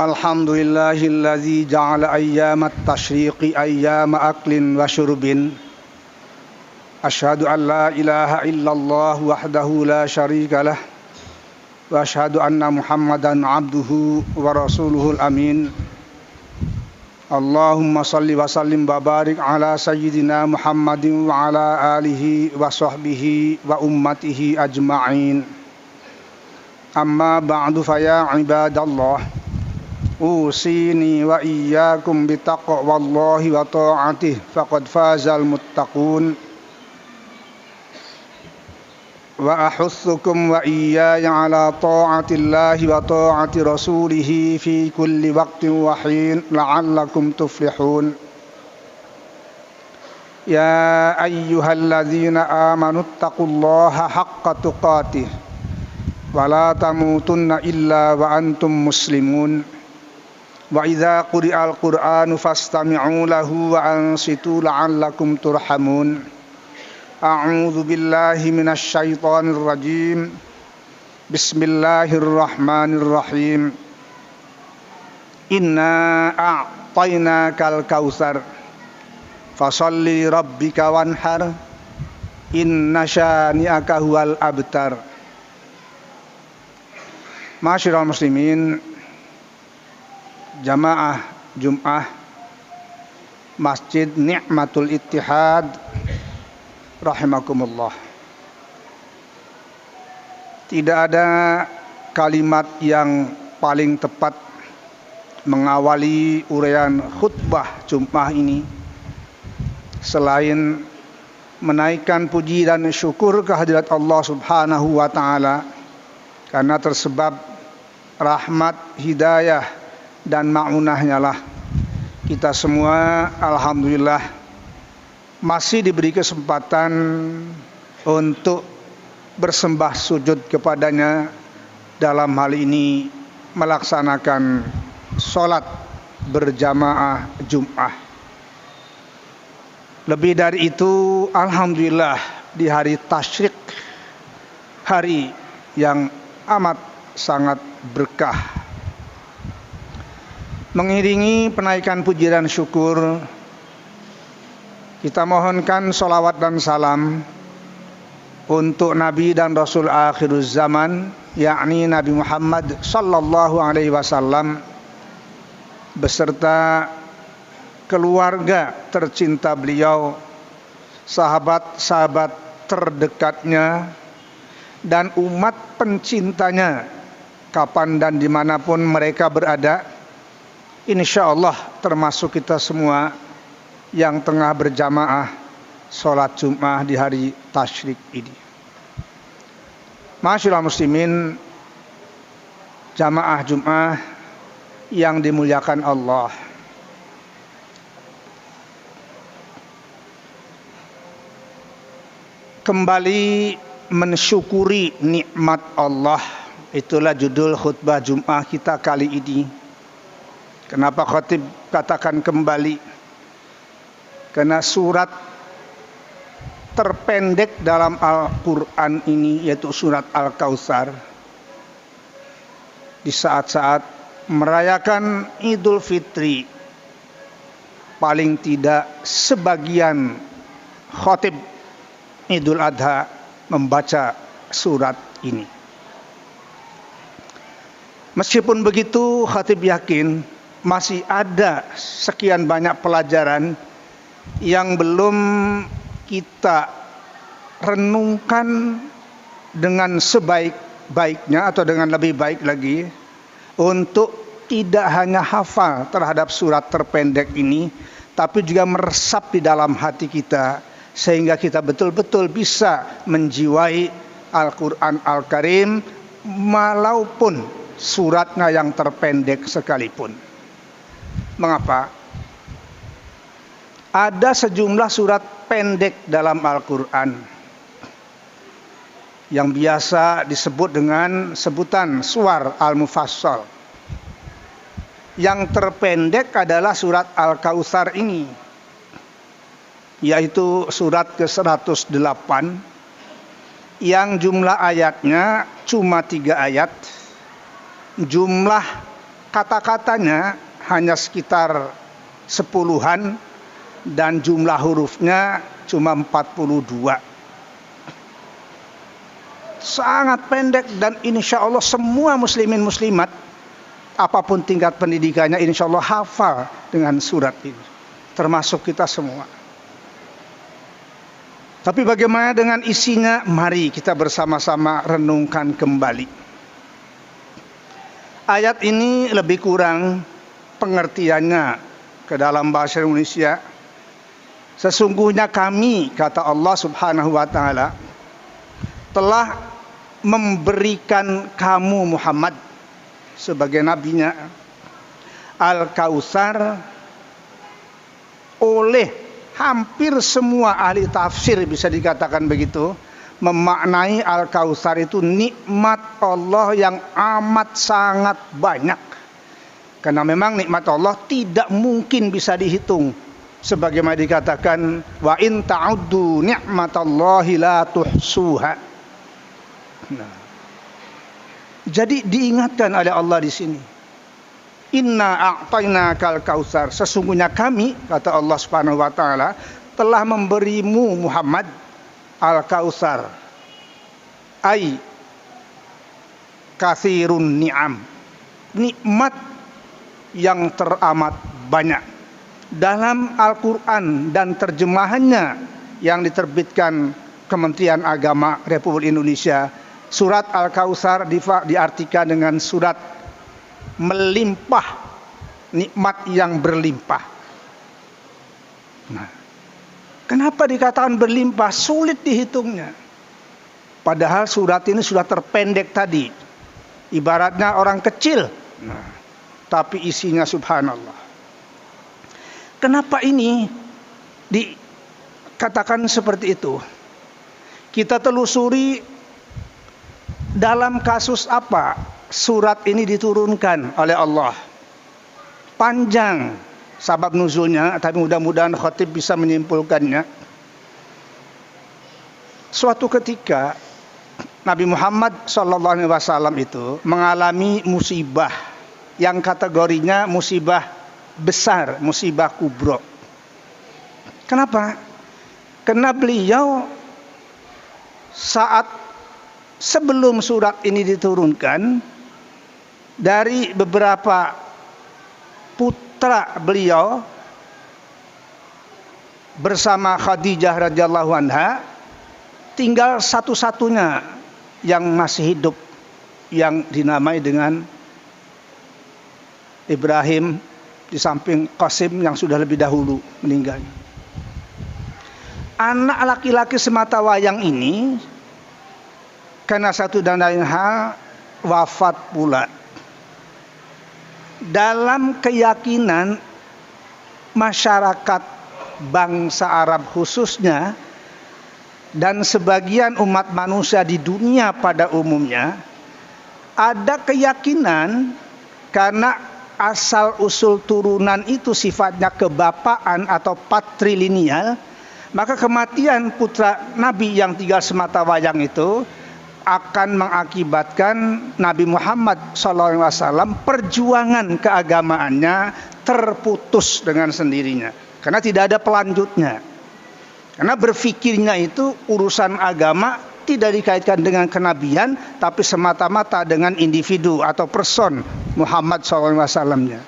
Alhamdulillahilladzi ja'ala ayyamat tashriqi ayyama aklin wa syurbin. Asyhadu an la ilaha illallah wahdahu la syarika lah. Wa asyhadu anna Muhammadan abduhu wa rasuluhul amin. Allahumma salli wa sallim wa barik ala sayyidina Muhammadin wa ala alihi wa sahbihi wa ummatihi ajma'in. Amma ba'du fa ya ibadallah. Usini wa iyyakum bitaqwallahi wa ta'atihi faqad fazal muttaqun. Wa ahussukum wa iyyaya ala ta'atillahi wa ta'ati rasulih fi kulli waqtin wa hin la'allakum tuflihun. Ya ayyuhalladzina amanu taqullaha haqqa tuqatih wa la tamutunna illa wa antum muslimun. Wa idza quri'al qur'anu fastami'u lahu wa ansitu la'allakum turhamun. A'udzu billahi minasy syaithanir rajim. Bismillahirrahmanirrahim. Inna a'tainakal kautsar fasholli rabbika wanhar inna syani'aka huwal abtar. Ma'asyiral muslimin, jamaah Jum'ah Masjid Ni'matul Ittihad rahimakumullah. Tidak ada kalimat yang paling tepat mengawali uraian khutbah Jum'ah ini selain menaikkan puji dan syukur kehadirat Allah Subhanahu wa taala karena tersebab rahmat, hidayah dan ma'unahnya lah kita semua alhamdulillah masih diberi kesempatan untuk bersembah sujud kepadanya dalam hal ini melaksanakan sholat berjamaah Jum'ah. Lebih dari itu, alhamdulillah di hari tasyrik, hari yang amat sangat berkah, mengiringi penaikan puji dan syukur, kita mohonkan salawat dan salam untuk Nabi dan Rasul akhiruz zaman, yakni Nabi Muhammad sallallahu alaihi wasallam beserta keluarga tercinta beliau, sahabat-sahabat terdekatnya, dan umat pencintanya kapan dan dimanapun mereka berada. InsyaAllah termasuk kita semua yang tengah berjamaah sholat Jum'ah di hari tasyrik ini. Ma'asyiral muslimin, jamaah Jum'ah yang dimuliakan Allah. Kembali mensyukuri nikmat Allah, itulah judul khutbah Jum'ah kita kali ini. Kenapa khatib katakan kembali? Karena surat terpendek dalam Al-Quran ini yaitu surat Al-Kautsar, di saat-saat merayakan Idul Fitri, paling tidak sebagian khatib Idul Adha membaca surat ini. Meskipun begitu, khatib yakin masih ada sekian banyak pelajaran yang belum kita renungkan dengan sebaik-baiknya atau dengan lebih baik lagi, untuk tidak hanya hafal terhadap surat terpendek ini, tapi juga meresap di dalam hati kita, sehingga kita betul-betul bisa menjiwai Al-Quran Al-Karim walaupun suratnya yang terpendek sekalipun. Mengapa? Ada sejumlah surat pendek dalam Al-Quran yang biasa disebut dengan sebutan suwar Al-Mufassal. Yang terpendek adalah surat Al-Kautsar ini, yaitu surat ke-108 yang jumlah ayatnya cuma 3 ayat, jumlah kata-katanya hanya sekitar 10-an dan jumlah hurufnya cuma 42. Sangat pendek, dan insya Allah semua muslimin muslimat apapun tingkat pendidikannya insya Allah hafal dengan surat ini, termasuk kita semua. Tapi bagaimana dengan isinya? Mari kita bersama-sama renungkan kembali. Ayat ini lebih kurang pengertiannya ke dalam bahasa Indonesia. Sesungguhnya kami, kata Allah Subhanahu wa taala, telah memberikan kamu Muhammad sebagai nabinya Al-Kautsar. Oleh hampir semua ahli tafsir bisa dikatakan begitu, memaknai Al-Kautsar itu nikmat Allah yang amat sangat banyak. Karena memang nikmat Allah tidak mungkin bisa dihitung. Sebagaimana dikatakan, wa in ta'uddu ni'matallahi la tuhsuha. Nah, jadi diingatkan oleh Allah di sini. Inna a'tainakal kautsar. Sesungguhnya kami, kata Allah Subhanahu wa taala, telah memberimu Muhammad Al-Kautsar, ai katsirun ni'am, nikmat yang teramat banyak. Dalam Al-Quran dan terjemahannya yang diterbitkan Kementerian Agama Republik Indonesia, surat Al-Kautsar diartikan dengan surat melimpah, nikmat yang berlimpah. Nah, kenapa dikatakan berlimpah? Sulit dihitungnya. Padahal surat ini sudah terpendek tadi. Ibaratnya orang kecil. Nah, tapi isinya subhanallah. Kenapa ini dikatakan seperti itu? Kita telusuri dalam kasus apa surat ini diturunkan oleh Allah. Panjang sabab nuzulnya, tapi mudah-mudahan khatib bisa menyimpulkannya. Suatu ketika Nabi Muhammad SAW itu mengalami musibah yang kategorinya musibah besar, musibah kubro. Kenapa? Karena beliau saat sebelum surat ini diturunkan, dari beberapa putra beliau bersama Khadijah radhiyallahu anha, tinggal satu-satunya yang masih hidup, yang dinamai dengan Ibrahim, di samping Qasim yang sudah lebih dahulu meninggal. Anak laki-laki semata wayang ini karena satu dan lain hal wafat pula. Dalam keyakinan masyarakat bangsa Arab khususnya dan sebagian umat manusia di dunia pada umumnya, ada keyakinan karena asal usul turunan itu sifatnya kebapaan atau patrilineal, maka kematian putra Nabi yang tinggal semata wayang itu akan mengakibatkan Nabi Muhammad SAW perjuangan keagamaannya terputus dengan sendirinya, karena tidak ada pelanjutnya. Karena berfikirnya itu urusan agama tidak dikaitkan dengan kenabian, tapi semata-mata dengan individu atau person Muhammad SAW-nya.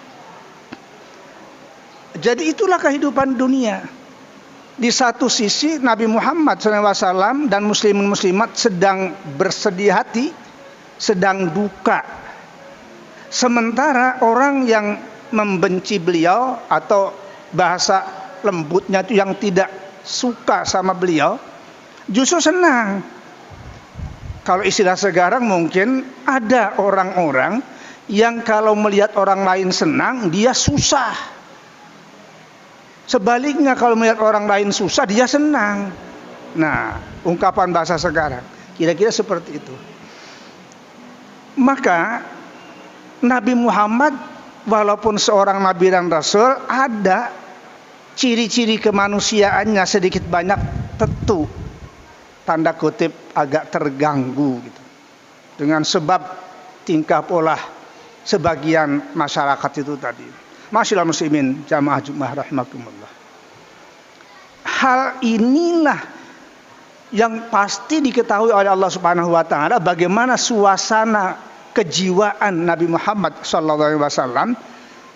Jadi itulah kehidupan dunia. Di satu sisi Nabi Muhammad SAW dan muslimin muslimat sedang bersedih hati, sedang duka. Sementara orang yang membenci beliau atau bahasa lembutnya itu yang tidak suka sama beliau justru senang. Kalau istilah sekarang mungkin ada orang-orang yang kalau melihat orang lain senang dia susah. Sebaliknya kalau melihat orang lain susah dia senang. Nah, ungkapan bahasa sekarang kira-kira seperti itu. Maka Nabi Muhammad walaupun seorang nabi dan rasul, ada ciri-ciri kemanusiaannya sedikit banyak tentu tanda kutip agak terganggu gitu. Dengan sebab tingkah pola sebagian masyarakat itu tadi. Masyaallah muslimin jamaah Jumat rahimakumullah. Hal inilah yang pasti diketahui oleh Allah Subhanahu wa taala bagaimana suasana kejiwaan Nabi Muhammad sallallahu alaihi wasallam,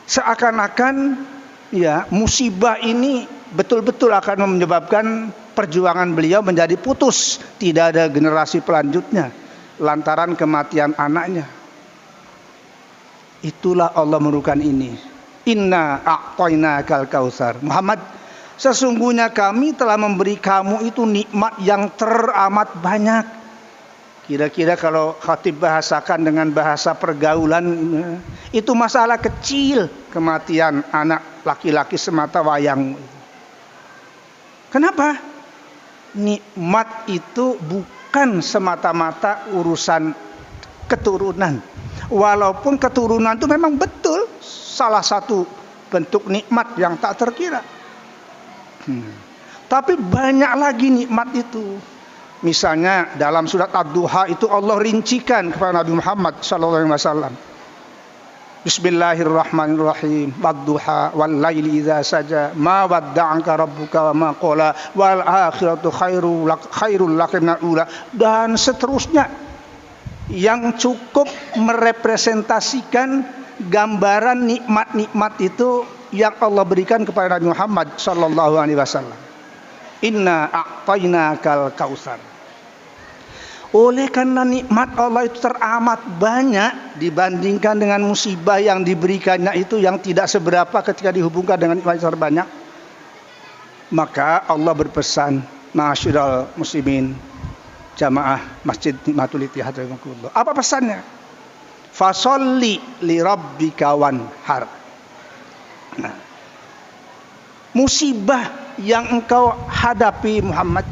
seakan-akan ya musibah ini betul-betul akan menyebabkan perjuangan beliau menjadi putus, tidak ada generasi pelanjutnya lantaran kematian anaknya. Itulah Allah merukan ini. Inna a'tainakal kautsar. Muhammad, sesungguhnya kami telah memberi kamu itu nikmat yang teramat banyak. Kira-kira kalau khatib bahasakan dengan bahasa pergaulan, itu masalah kecil kematian anak laki-laki semata wayang. Kenapa? Nikmat itu bukan semata-mata urusan keturunan. Walaupun keturunan itu memang betul salah satu bentuk nikmat yang tak terkira. Tapi banyak lagi nikmat itu. Misalnya dalam surat Ad-Duha itu Allah rincikan kepada Nabi Muhammad SAW. Bismillahirrahmanirrahim. Wad-duha wal laili idza saja ma wadda'aka rabbuka wa ma qala wal akhiratu khairul lak minal ula, dan seterusnya yang cukup merepresentasikan gambaran nikmat-nikmat itu yang Allah berikan kepada Nabi Muhammad sallallahu alaihi wasallam. Inna a'tainakal kautsar. Oleh karena nikmat Allah itu teramat banyak dibandingkan dengan musibah yang diberikannya itu yang tidak seberapa ketika dihubungkan dengan nikmat yang terbanyak, maka Allah berpesan, ma'asyiral muslimin jamaah Masjid Nikmatul Ittihad rahimakumullah. Apa pesannya? Fasholli li rabbika wanhar. Nah, musibah yang engkau hadapi Muhammad,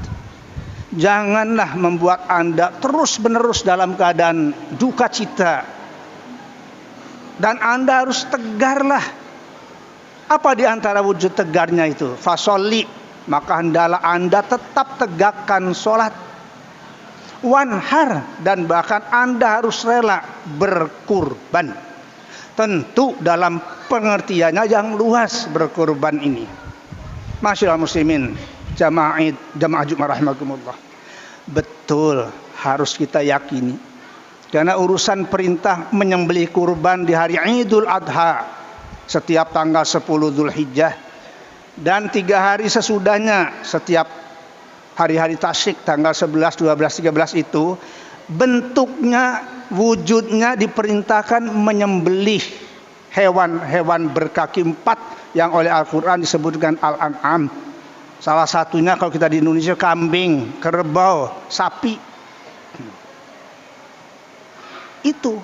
janganlah membuat Anda terus-menerus dalam keadaan duka cita. Dan Anda harus tegarlah. Apa di antara wujud tegarnya itu? Fasholli, maka hendaklah Anda tetap tegakkan sholat. Wanhar, dan bahkan Anda harus rela berkurban. Tentu dalam pengertiannya yang luas berkurban ini. Masyaallah muslimin jamaah Jumat rahimakumullah. Betul, harus kita yakini. Karena urusan perintah menyembelih kurban di hari Idul Adha setiap tanggal 10 Dzulhijjah dan 3 hari sesudahnya setiap hari-hari tasyrik tanggal 11, 12, 13 itu bentuknya, wujudnya diperintahkan menyembelih hewan-hewan berkaki 4 yang oleh Al-Quran disebutkan Al-An'am. Salah satunya kalau kita di Indonesia kambing, kerbau, sapi. Itu.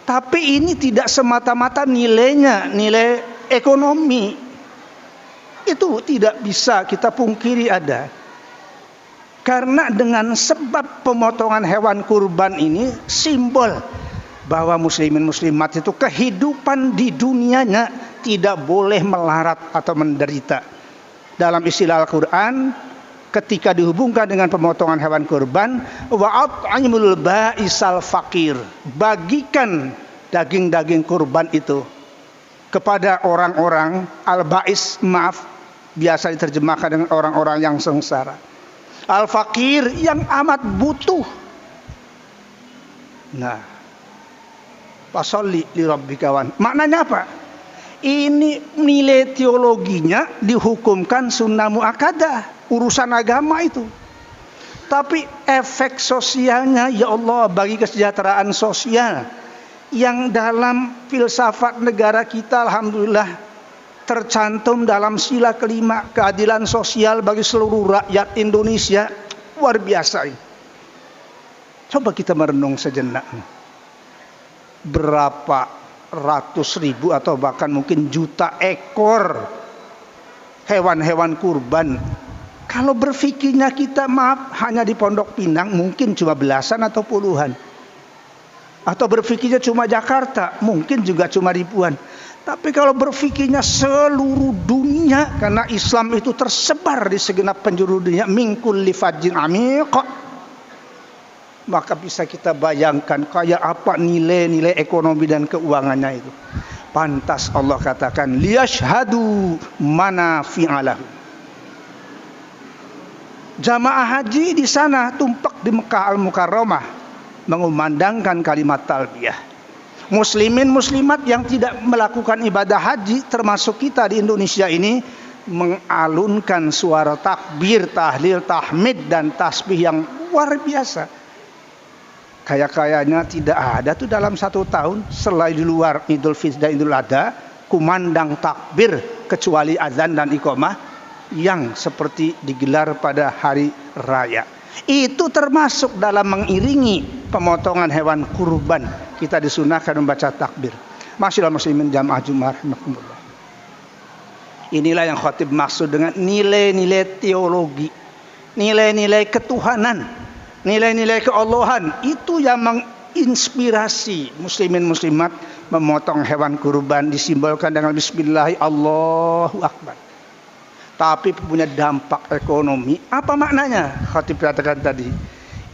Tapi ini tidak semata-mata nilainya, nilai ekonomi. Itu tidak bisa kita pungkiri ada. Karena dengan sebab pemotongan hewan kurban ini simbol bahwa muslimin muslimat itu kehidupan di dunianya tidak boleh melarat atau menderita. Dalam istilah Al-Quran, ketika dihubungkan dengan pemotongan hewan kurban, wa'at'imul ba'isal fakir, bagikan daging-daging kurban itu kepada orang-orang al-ba'is, maaf, biasa diterjemahkan dengan orang-orang yang sengsara. Al-fakir, yang amat butuh. Nah, fasholli li rabbika wan. Maknanya apa? Ini nilai teologinya dihukumkan sunnah muakkadah, urusan agama itu. Tapi efek sosialnya, ya Allah, bagi kesejahteraan sosial yang dalam filsafat negara kita alhamdulillah tercantum dalam sila kelima, keadilan sosial bagi seluruh rakyat Indonesia, luar biasa ini. Coba kita merenung sejenak. Berapa ratus ribu atau bahkan mungkin juta ekor hewan-hewan kurban. Kalau berfikirnya kita, maaf, hanya di Pondok Pinang mungkin cuma belasan atau puluhan. Atau berfikirnya cuma Jakarta, mungkin juga cuma ribuan. Tapi kalau berfikirnya seluruh dunia, karena Islam itu tersebar di segenap penjuru dunia, min kulli fajjin amiq, maka bisa kita bayangkan kayak apa nilai-nilai ekonomi dan keuangannya itu. Pantas Allah katakan liyashhadu manafi'alahu. Jamaah haji di sana tumpak di Mekah Al-Mukarramah mengumandangkan kalimat talbiyah. Muslimin muslimat yang tidak melakukan ibadah haji termasuk kita di Indonesia ini mengalunkan suara takbir, tahlil, tahmid dan tasbih yang luar biasa. Kayaknya tidak ada tuh dalam 1 tahun selain di luar Idul Fitri dan Idul Adha kumandang takbir kecuali azan dan iqamah yang seperti digelar pada hari raya. Itu termasuk dalam mengiringi pemotongan hewan kurban. Kita disunahkan membaca takbir. Masyaallah muslimin jamaah Jumat rahimakumullah. Inilah yang khatib maksud dengan nilai-nilai teologi, nilai-nilai ketuhanan, nilai-nilai keallahan. Itu yang menginspirasi muslimin muslimat memotong hewan kurban disimbolkan dengan bismillah Allahu Akbar. Tapi punya dampak ekonomi. Apa maknanya? Khatib katakan tadi.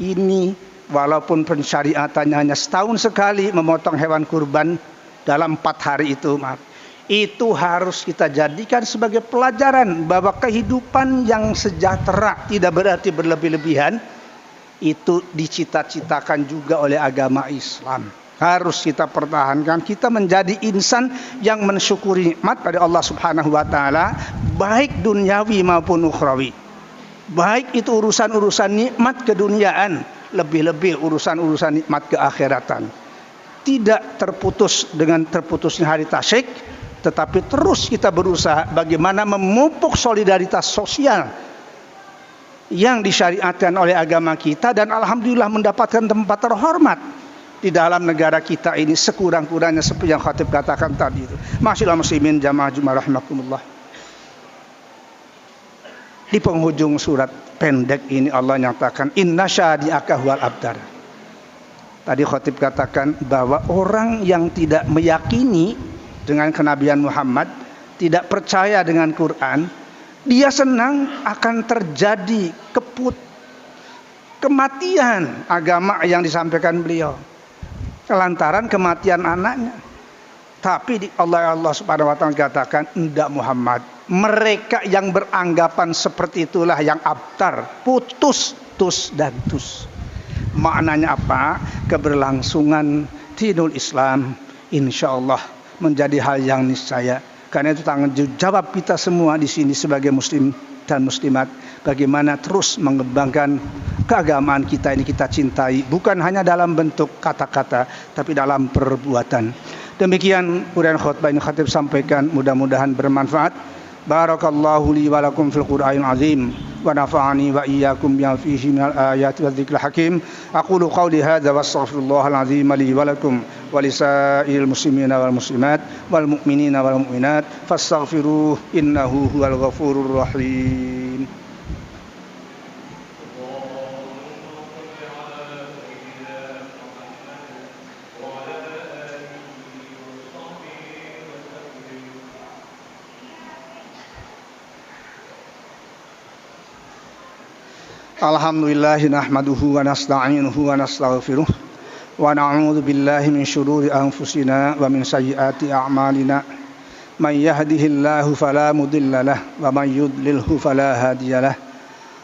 Ini walaupun pensyariatannya hanya setahun sekali memotong hewan kurban dalam 4 hari itu harus kita jadikan sebagai pelajaran bahwa kehidupan yang sejahtera tidak berarti berlebih-lebihan. Itu dicita-citakan juga oleh agama Islam. Harus kita pertahankan. Kita menjadi insan yang mensyukuri nikmat pada Allah Subhanahu wa taala, baik duniawi maupun ukhrawi. Baik itu urusan-urusan nikmat keduniaan, lebih-lebih urusan-urusan nikmat keakhiratan. Tidak terputus dengan terputusnya hari tasyrik, tetapi terus kita berusaha bagaimana memupuk solidaritas sosial yang disyariatkan oleh agama kita dan alhamdulillah mendapatkan tempat terhormat di dalam negara kita ini sekurang-kurangnya seperti yang khatib katakan tadi itu. Masyaallah muslimin jamaah Jumat rahimakumullah. Di penghujung surat pendek ini Allah nyatakan inna syadi'aka huwal abtar. Tadi khatib katakan bahwa orang yang tidak meyakini dengan kenabian Muhammad, tidak percaya dengan Quran, dia senang akan terjadi kematian agama yang disampaikan beliau lantaran kematian anaknya. Tapi Allah Subhanahu wa taala katakan enggak Muhammad, mereka yang beranggapan seperti itulah yang abtar, putus tus dan tus. Maknanya apa? Keberlangsungan dinul Islam insyaallah menjadi hal yang niscaya. Karena itu tanggung jawab kita semua di sini sebagai muslim dan muslimat, bagaimana terus mengembangkan keagamaan kita ini kita cintai, bukan hanya dalam bentuk kata-kata tapi dalam perbuatan. Demikian uraian khutbah ini khatib sampaikan, mudah-mudahan bermanfaat. Barakallahu li wa lakum fil Qur'anil azim wa nafa'ani wa iyyakum bima fihi minal ayati wadh-dhikril hakim. Aqulu qawli hadza wa astaghfirullahal azim li wa lakum wa lisa'il muslimina wal muslimat wal mu'minina wal mu'minat fastaghfiruhu innahu huwal ghafurur rahim. Alhamdulillah nahmaduhu wa nasta'inuhu wa nastaghfiruh wa na'udzu billahi min syururi anfusina wa min sayyiati a'malina. May yahdihillahu fala mudilla lahu wa may yudlilhu fala hadiya lahu.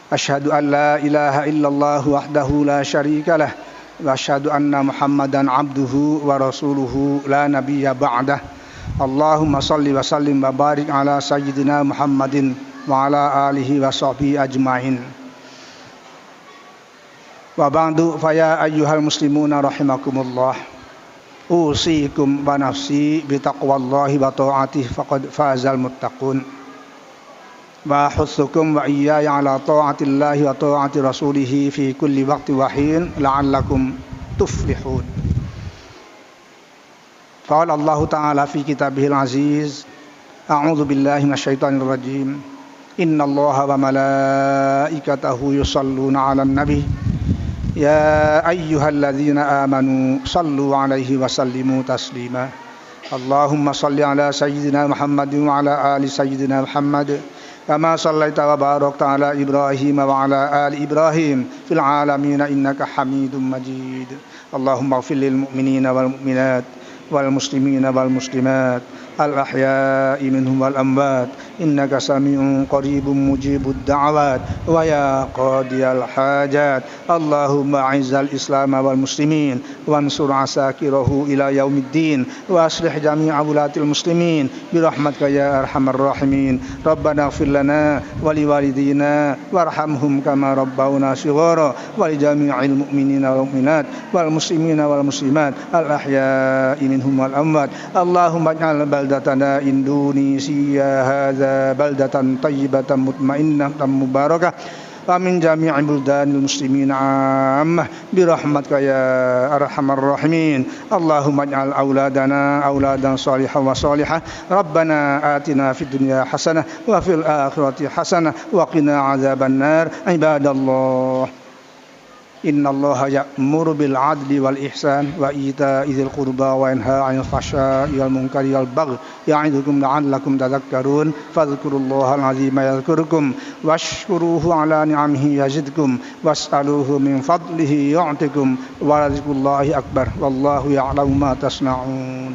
Asyhadu an la ilaha illallah wahdahu la syarika lahu wa asyhadu anna Muhammadan abduhu wa rasuluhu la nabiyya ba'dah. Allahumma shalli wa sallim wa barik ala sayyidina Muhammadin wa ala alihi wa sahbihi ajma'in. Wa ba'du fa ya ayyuhal muslimuna rahimakumullah. Usikum wa nafsi bi taqwallahi wa ta'atihi faqad fazal muttaqun. Wa hussukum wa iyaya ala ta'atillahi wa ta'ati rasulih fi kulli waqti wa hin la'allakum tuflihun. Qala Allah ta'ala fi kitabihil aziz, a'udzu billahi minasyaitonir rajim. Innallaha wa malaikatahu yusholluna 'alan nabi. Ya ayyuhalladzina amanu sallu alaihi wa sallimu taslima. Allahumma salli ala sayyidina Muhammadin wa ala ali sayyidina Muhammad كما صليت وباركت على إبراهيم وعلى آل إبراهيم في العالمين إنك حميد مجيد. اللهم اغفر للمؤمنين والمؤمنات والمسلمين والمسلمات الأحياء منهم والأموات إنك سميع قريب مجيب الدعوات ويا قاضي الحاجات. اللهم أعز الإسلام والمسلمين وانصر عساكره إلى يوم الدين وأصلح جميع ولاة المسلمين برحمتك يا أرحم الراحمين. ربنا اغفر لنا ولوالدينا وارحمهم كما ربونا صغارا ولجميع المؤمنين والمؤمنات والمسلمين والمسلمات الأحياء منهم والأموات. اللهم اجعل بلدتنا إندونيسيا هذا بلدة طيبة مطمئنة مباركة ومن جميع بلدان المسلمين عامة برحمتك يا أرحم الراحمين. اللهم اجعل أولادنا أولادا صالحا وصالحة. ربنا آتنا في الدنيا حسنة وفي الآخرة حسنة وقنا عذاب النار. عباد الله إن الله يأمر بالعدل والإحسان وإيتاء ذي القربى وينهى عن الفحشاء والمنكر والبغي يعظكم لعلكم تذكرون. فاذكروا الله العظيم يذكركم واشكروه على نعمه يزدكم واسألوه من فضله يعطكم ورزق الله أكبر والله يعلم ما تصنعون.